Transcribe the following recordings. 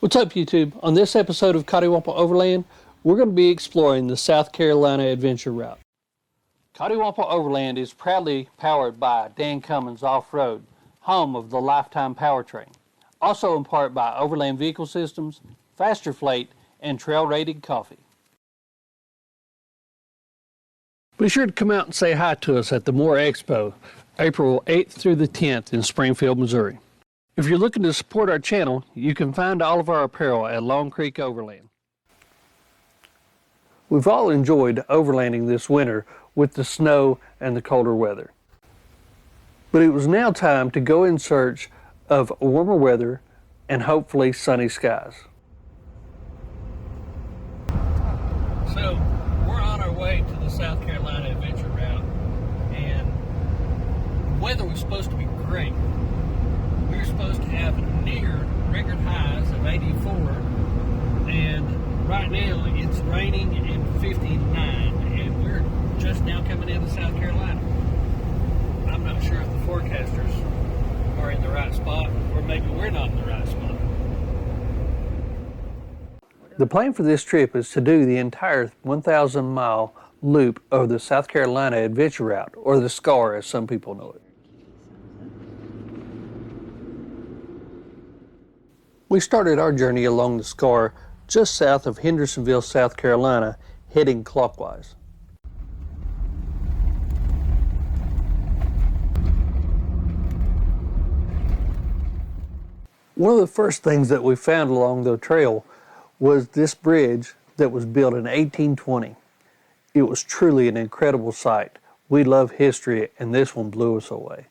What's up, YouTube? On this episode of Coddiwomple Overland, we're going to be exploring the South Carolina adventure route. Coddiwomple Overland is proudly powered by Cummins Off-road, home of the Lifetime powertrain. Also in part by Overland Vehicle Systems, Faster Flate, and trail-rated coffee. Be sure to come out and say hi to us at the Moore Expo, April 8th through the 10th in Springfield, Missouri. If you're looking to support our channel, you can find all of our apparel at Long Creek Overland. We've all enjoyed overlanding this winter with the snow and the colder weather. But it was now time to go in search of warmer weather and hopefully sunny skies. So, we're on our way to the South Carolina adventure route, and the weather was supposed to be great. We were supposed to have near record highs of 84, and right now it's raining and 59, and we're just now coming into South Carolina. I'm not sure if the forecasters are in the right spot, or maybe we're not in the right spot. The plan for this trip is to do the entire 1,000-mile loop of the South Carolina adventure route, or the SCAR as some people know it. We started our journey along the SCAR just south of Hendersonville, South Carolina, heading clockwise. One of the first things that we found along the trail was this bridge that was built in 1820. It was truly an incredible sight. We love history, and this one blew us away.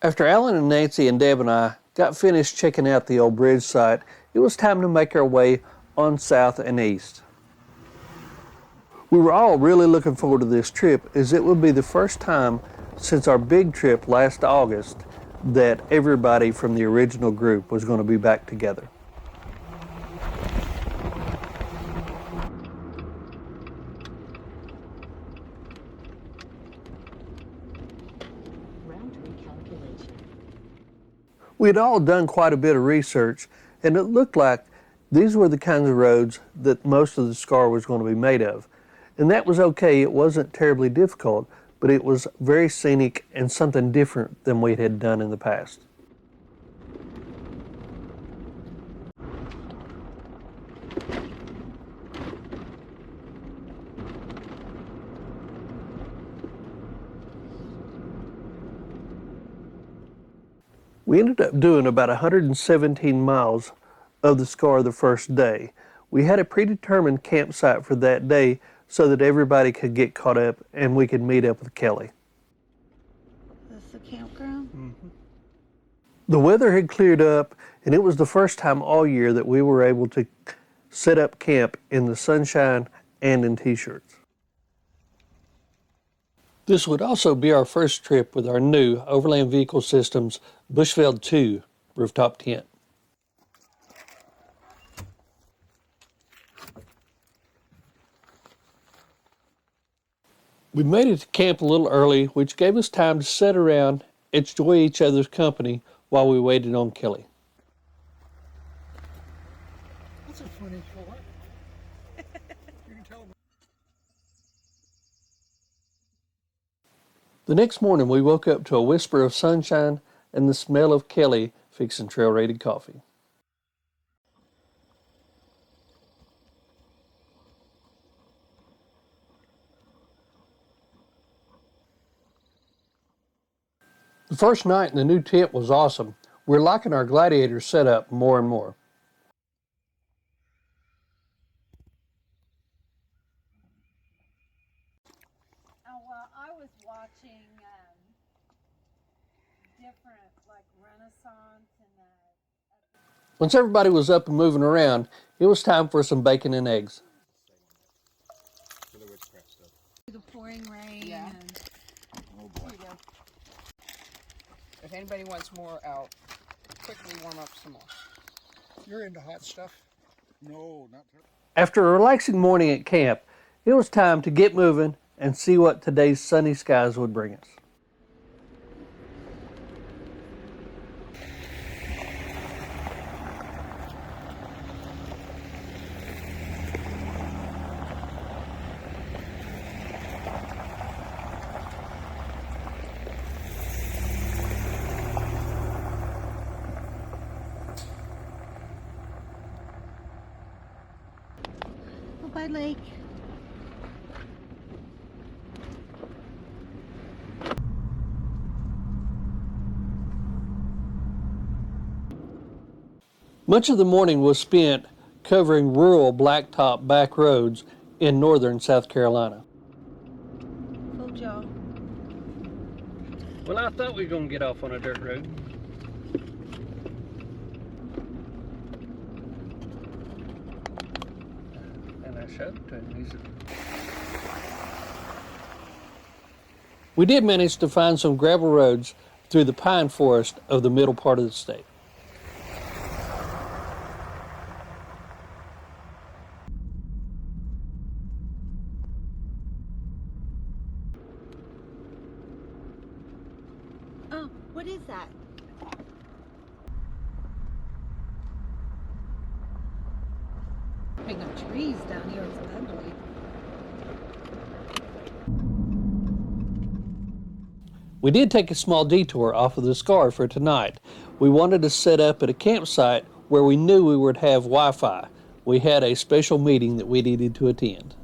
After Alan and Nancy and Deb and I got finished checking out the old bridge site, it was time to make our way on south and east. We were all really looking forward to this trip, as it would be the first time since our big trip last August that everybody from the original group was going to be back together. We had all done quite a bit of research, and it looked like these were the kinds of roads that most of the SCAR was going to be made of. And that was okay. It wasn't terribly difficult, but it was very scenic and something different than we had done in the past. We ended up doing about 117 miles of the SCAR the first day. We had a predetermined campsite for that day so that everybody could get caught up and we could meet up with Kelly. Is this the campground? Mm-hmm. The weather had cleared up, and it was the first time all year that we were able to set up camp in the sunshine and in t-shirts. This would also be our first trip with our new Overland Vehicle Systems Bushveld 2 rooftop tent. We made it to camp a little early, which gave us time to sit around and enjoy each other's company while we waited on Kelly. That's a funny color. can tell. The next morning, we woke up to a whisper of sunshine and the smell of Kelly fixing trail-rated coffee. The first night in the new tent was awesome. We're liking our Gladiator setup more and more. Oh, well, I was watching different, like, Renaissance and Once everybody was up and moving around, it was time for some bacon and eggs. the pouring rain. Yeah. And Oh boy. Here you go. If anybody wants more, I'll quickly warm up some more. You're into hot stuff? No, not terribly. After a relaxing morning at camp, it was time to get moving and see what today's sunny skies would bring us. Bye, Lake. Much of the morning was spent covering rural blacktop back roads in northern South Carolina. Full jaw. Well, I thought we were going to get off on a dirt road. And I showed it to him. We did manage to find some gravel roads through the pine forest of the middle part of the state. Oh, what is that? picking up trees down here. It's ugly. We did take a small detour off of the Scar for tonight. We wanted to set up at a campsite where we knew we would have Wi-Fi. We had a special meeting that we needed to attend.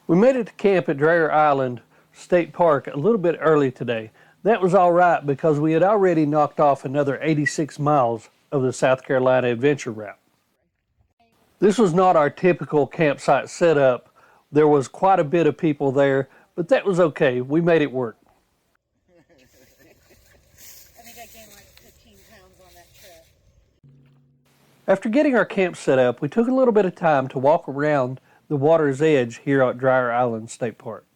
We made it to camp at Draer Island State Park a little bit early today. That was all right because we had already knocked off another 86 miles of the South Carolina adventure route. This was not our typical campsite setup. There was quite a bit of people there, but that was okay. We made it work. I think I gained like 15 pounds on that trip. After getting our camp set up, we took a little bit of time to walk around the water's edge here at Draer Island State Park.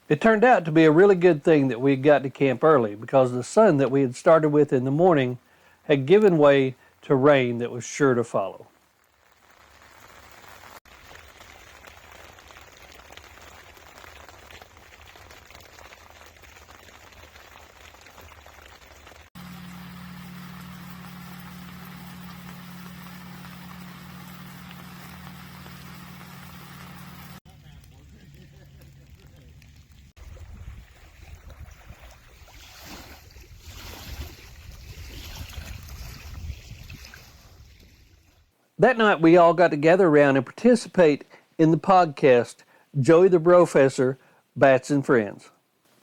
It turned out to be a really good thing that we had got to camp early because the sun that we had started with in the morning had given way to rain that was sure to follow. That night we all got together around and participate in the podcast, Joey the Brofessor, Bats and Friends.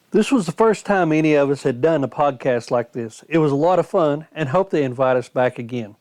This was the first time any of us had done a podcast like this. It was a lot of fun and hope they invite us back again.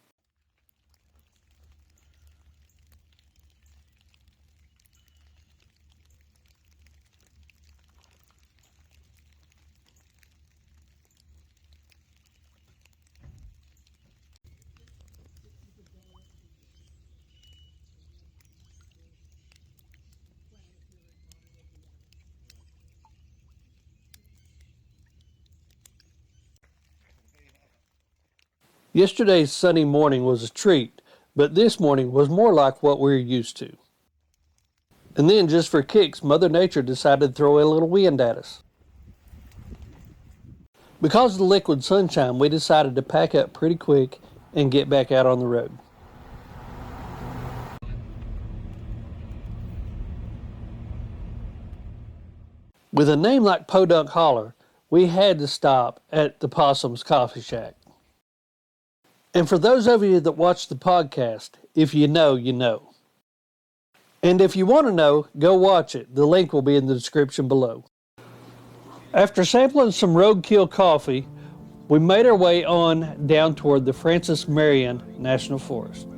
Yesterday's sunny morning was a treat, but this morning was more like what we're used to. And then, just for kicks, Mother Nature decided to throw a little wind at us. Because of the liquid sunshine, we decided to pack up pretty quick and get back out on the road. With a name like Podunk Holler, we had to stop at the Possum's Coffee Shack. And for those of you that watch the podcast, if you know, you know. And if you want to know, go watch it. The link will be in the description below. After sampling some roadkill coffee, we made our way on down toward the Francis Marion National Forest.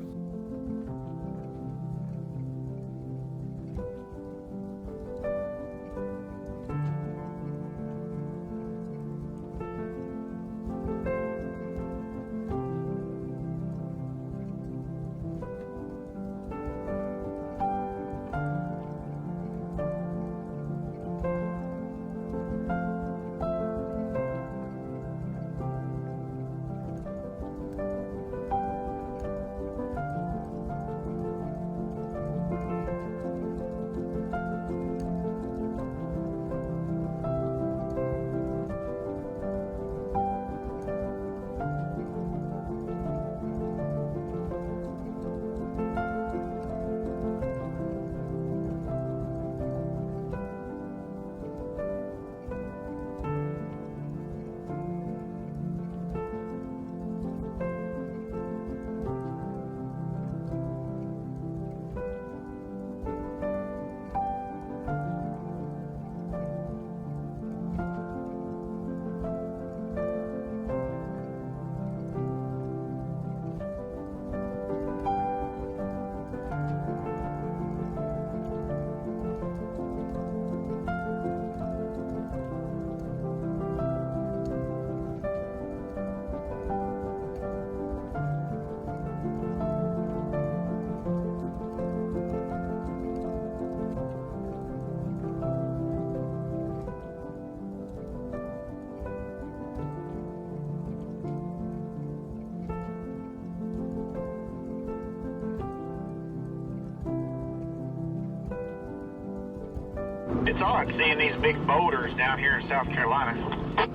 It's odd seeing these big boulders down here in South Carolina.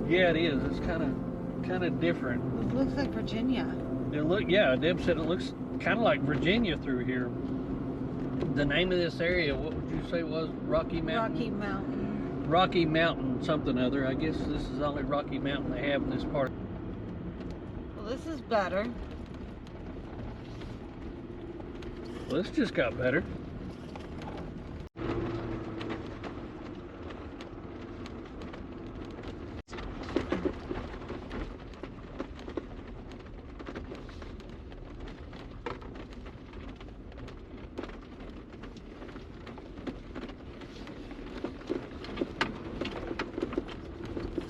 Yeah, it is. It's kind of different. It looks like Virginia. Deb said it looks kind of like Virginia through here. The name of this area, what would you say was Rocky Mountain? Rocky Mountain. Rocky Mountain something other. I guess this is the only Rocky Mountain they have in this part. Well, this is better. Well, this just got better.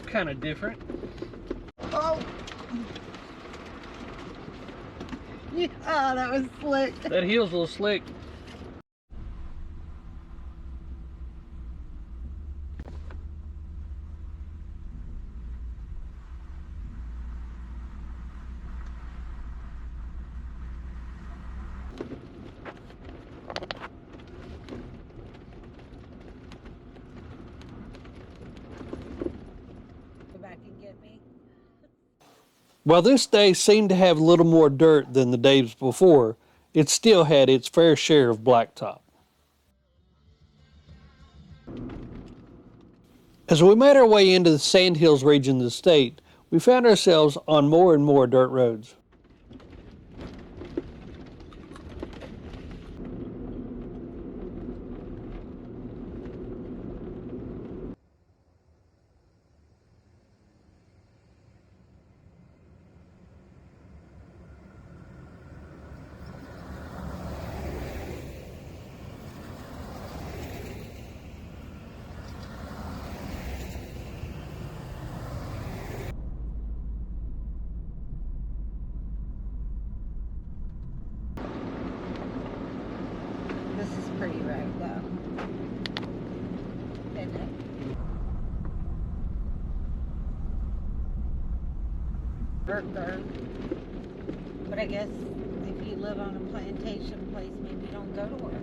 Kind of different. Oh! Yeah, that was slick. That heel's a little slick. While this day seemed to have a little more dirt than the days before, it still had its fair share of blacktop. As we made our way into the Sandhills region of the state, we found ourselves on more and more dirt roads. Dirt road. But I guess if you live on a plantation place, maybe you don't go to work.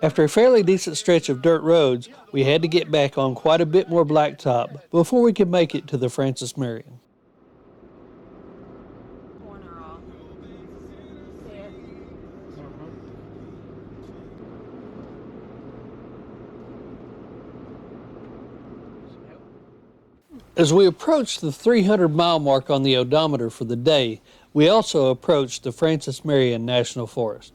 After a fairly decent stretch of dirt roads, we had to get back on quite a bit more blacktop before we could make it to the Francis Marion. Corner off. See it? As we approached the 300-mile mark on the odometer for the day, we also approached the Francis Marion National Forest.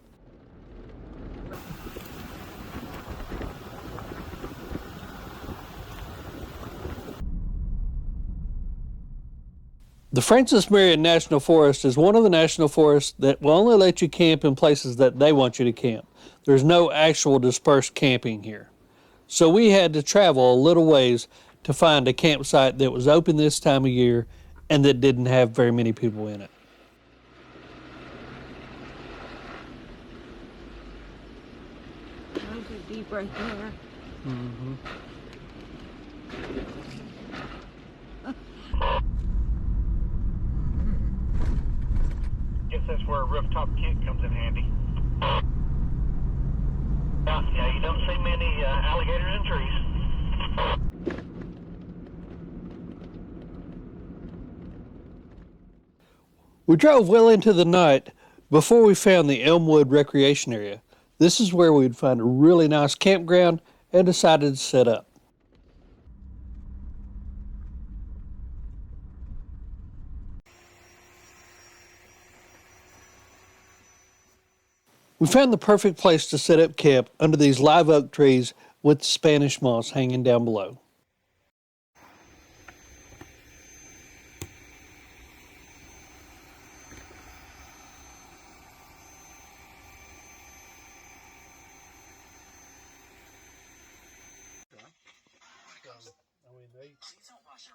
The Francis Marion National Forest is one of the national forests that will only let you camp in places that they want you to camp. There's no actual dispersed camping here. So we had to travel a little ways to find a campsite that was open this time of year and that didn't have very many people in it. Might be deep right there. Mm-hmm. Guess that's where a rooftop tent comes in handy. Yeah, you don't see many alligators in trees. We drove well into the night before we found the Elmwood Recreation Area. This is where we'd find a really nice campground and decided to set up. We found the perfect place to set up camp under these live oak trees with Spanish moss hanging down below.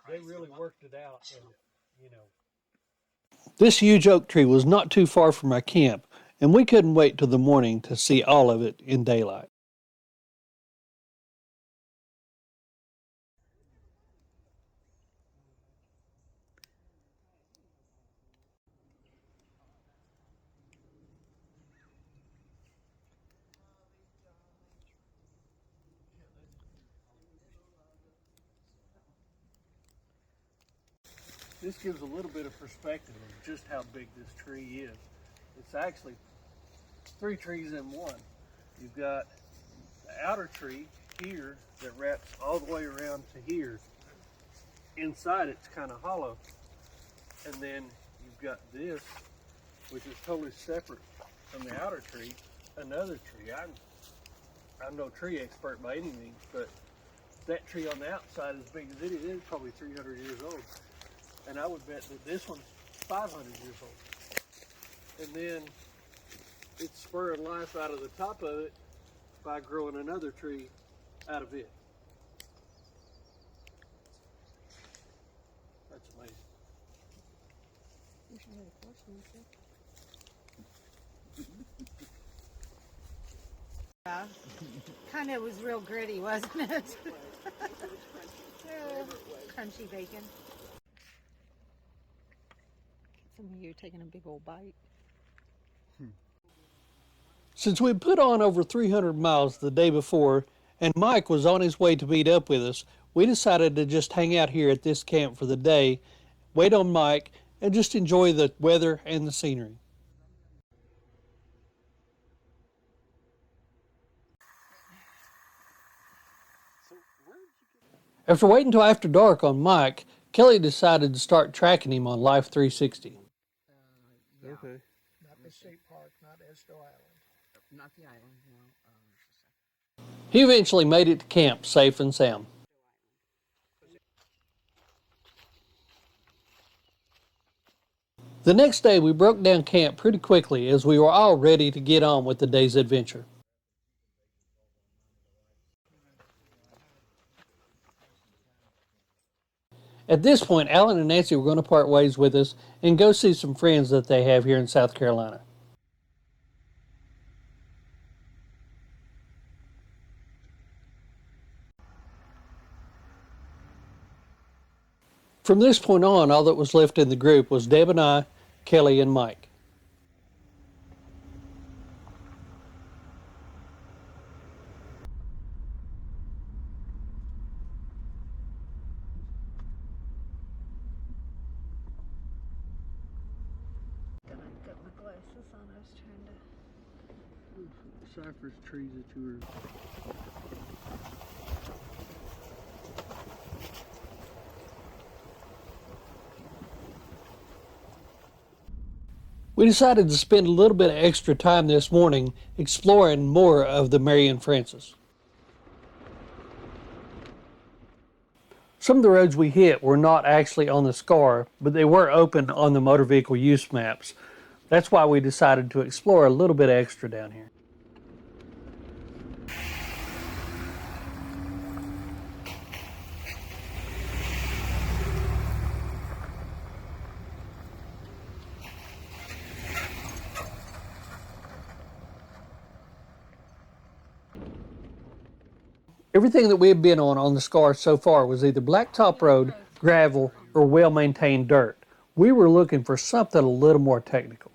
They really worked it out, and, you know. This huge oak tree was not too far from our camp, and we couldn't wait till the morning to see all of it in daylight. This gives a little bit of perspective of just how big this tree is. It's actually 3 trees in one. You've got the outer tree here that wraps all the way around to here. Inside it's kind of hollow. And then you've got this, which is totally separate from the outer tree, another tree. I'm no tree expert by any means, but that tree on the outside, as big as it is probably 300 years old. And I would bet that this one's 500 years old. And then it's spurring life out of the top of it by growing another tree out of it. That's amazing. Yeah. Kind of was real gritty, wasn't it? Crunchy bacon. Some of you are taking a big old bite. Since we put on over 300 miles the day before, and Mike was on his way to meet up with us, we decided to just hang out here at this camp for the day, wait on Mike, and just enjoy the weather and the scenery. After waiting until after dark on Mike, Kelly decided to start tracking him on Life 360. Okay. Not the state park, not Esto Island. Not the island, no. He eventually made it to camp safe and sound. The next day we broke down camp pretty quickly as we were all ready to get on with the day's adventure. At this point, Alan and Nancy were going to part ways with us and go see some friends that they have here in South Carolina. From this point on, all that was left in the group was Deb and I, Kelly and Mike. Gonna get my glasses on. I was trying to. Cypress trees that you were... We decided to spend a little bit of extra time this morning exploring more of the Marion Francis. Some of the roads we hit were not actually on the SCAR, but they were open on the motor vehicle use maps. That's why we decided to explore a little bit extra down here. Everything that we had been on the SCAR so far was either blacktop road, gravel, or well-maintained dirt. We were looking for something a little more technical.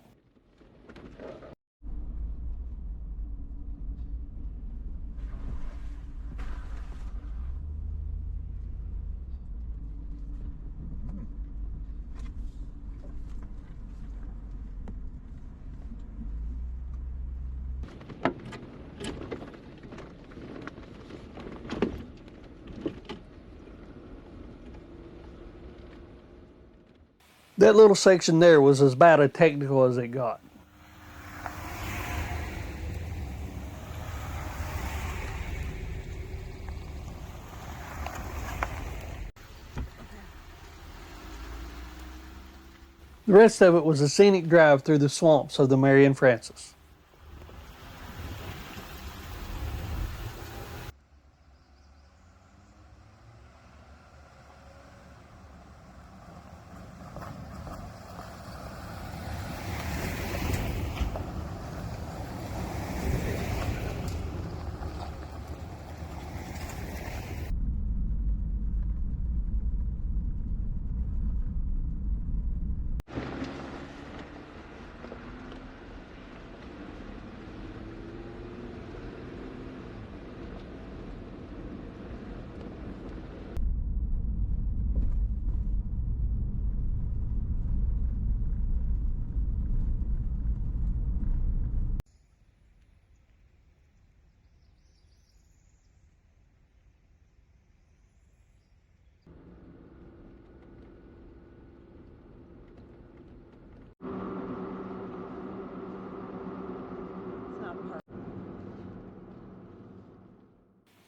That little section there was as about as technical as it got. The rest of it was a scenic drive through the swamps of the Marion Francis.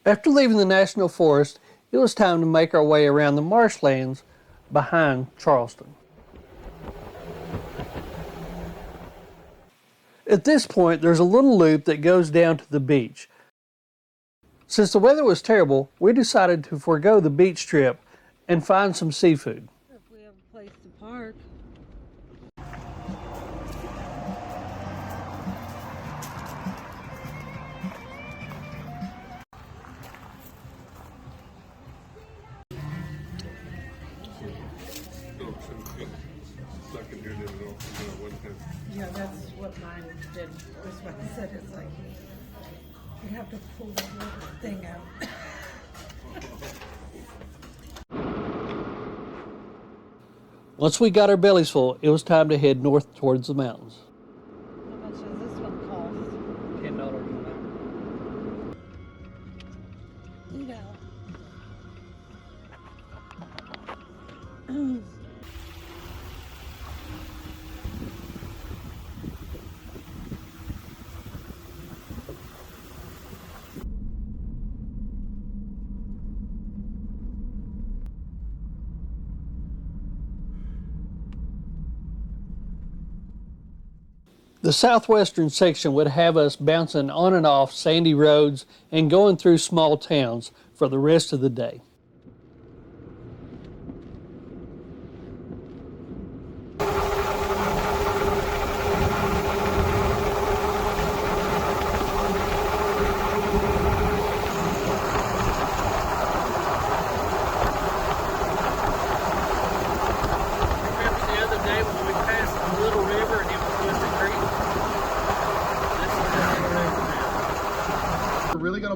After leaving the National Forest, it was time to make our way around the marshlands behind Charleston. At this point, there's a little loop that goes down to the beach. Since the weather was terrible, we decided to forego the beach trip and find some seafood. If we have a place to park. Yeah, that's what mine did. That's what I said. It's like you have to pull the little thing out. Once we got our bellies full, it was time to head north towards the mountains. How much does this one cost? $10 No. The southwestern section would have us bouncing on and off sandy roads and going through small towns for the rest of the day.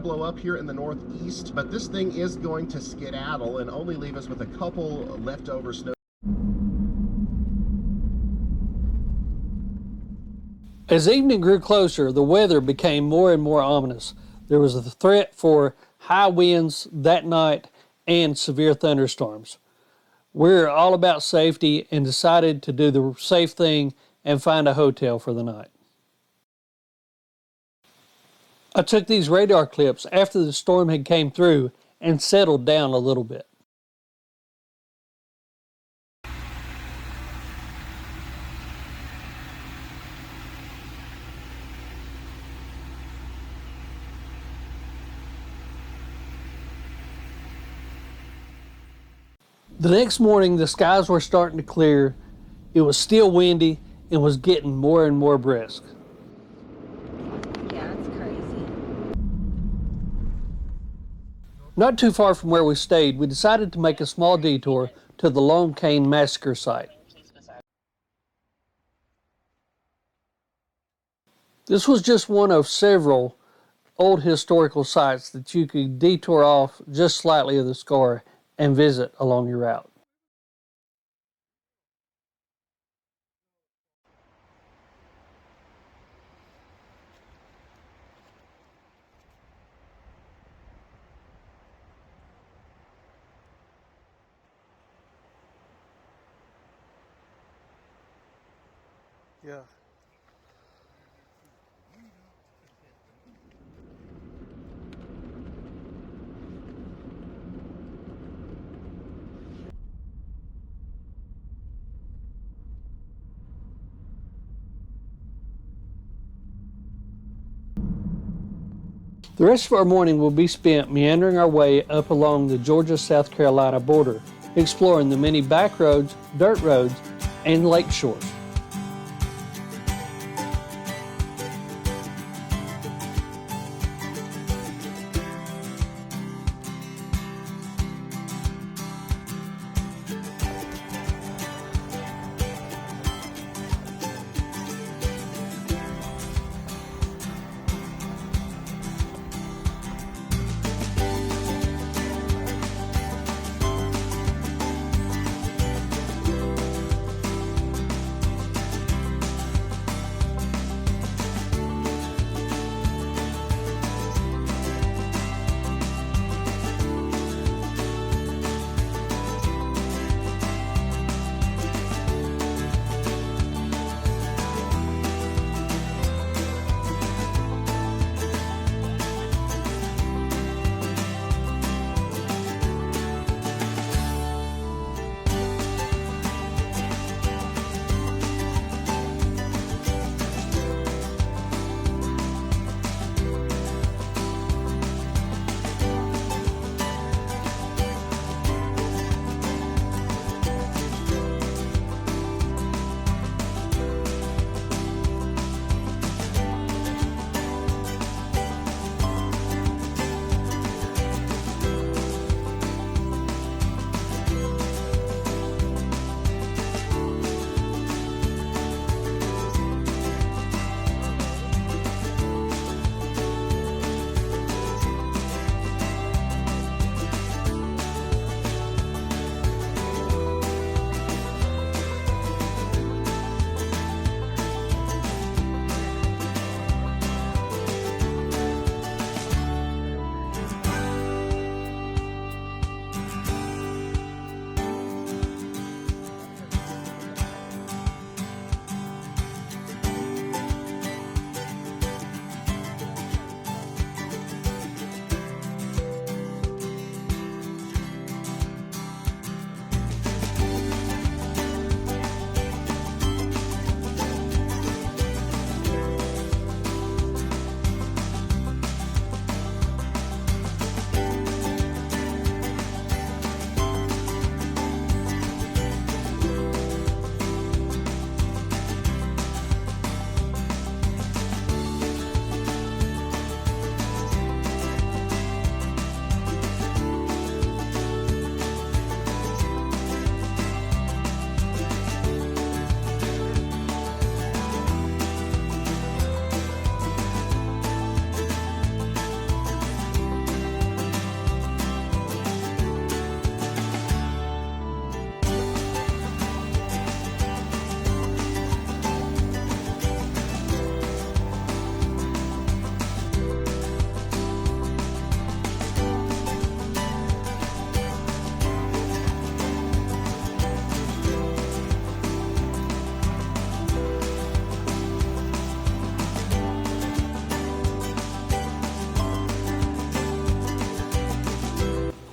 blow up here in the northeast, but this thing is going to skedaddle and only leave us with a couple leftover snow. As evening grew closer, the weather became more and more ominous. There was a threat for high winds that night and severe thunderstorms. We're all about safety and decided to do the safe thing and find a hotel for the night. I took these radar clips after the storm had came through and settled down a little bit. The next morning, the skies were starting to clear. It was still windy and was getting more and more brisk. Yeah, it's crazy. Not too far from where we stayed, we decided to make a small detour to the Lone Cane Massacre site. This was just one of several old historical sites that you could detour off just slightly of the scar and visit along your route. Yeah. The rest of our morning will be spent meandering our way up along the Georgia-South Carolina border, exploring the many back roads, dirt roads, and lake shores.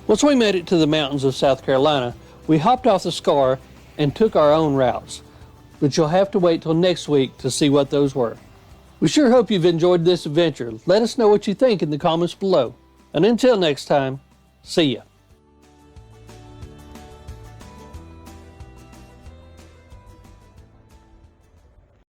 Once we made it to the mountains of South Carolina, we hopped off the Scar and took our own routes. But you'll have to wait till next week to see what those were. We sure hope you've enjoyed this adventure. Let us know what you think in the comments below. And until next time, see ya.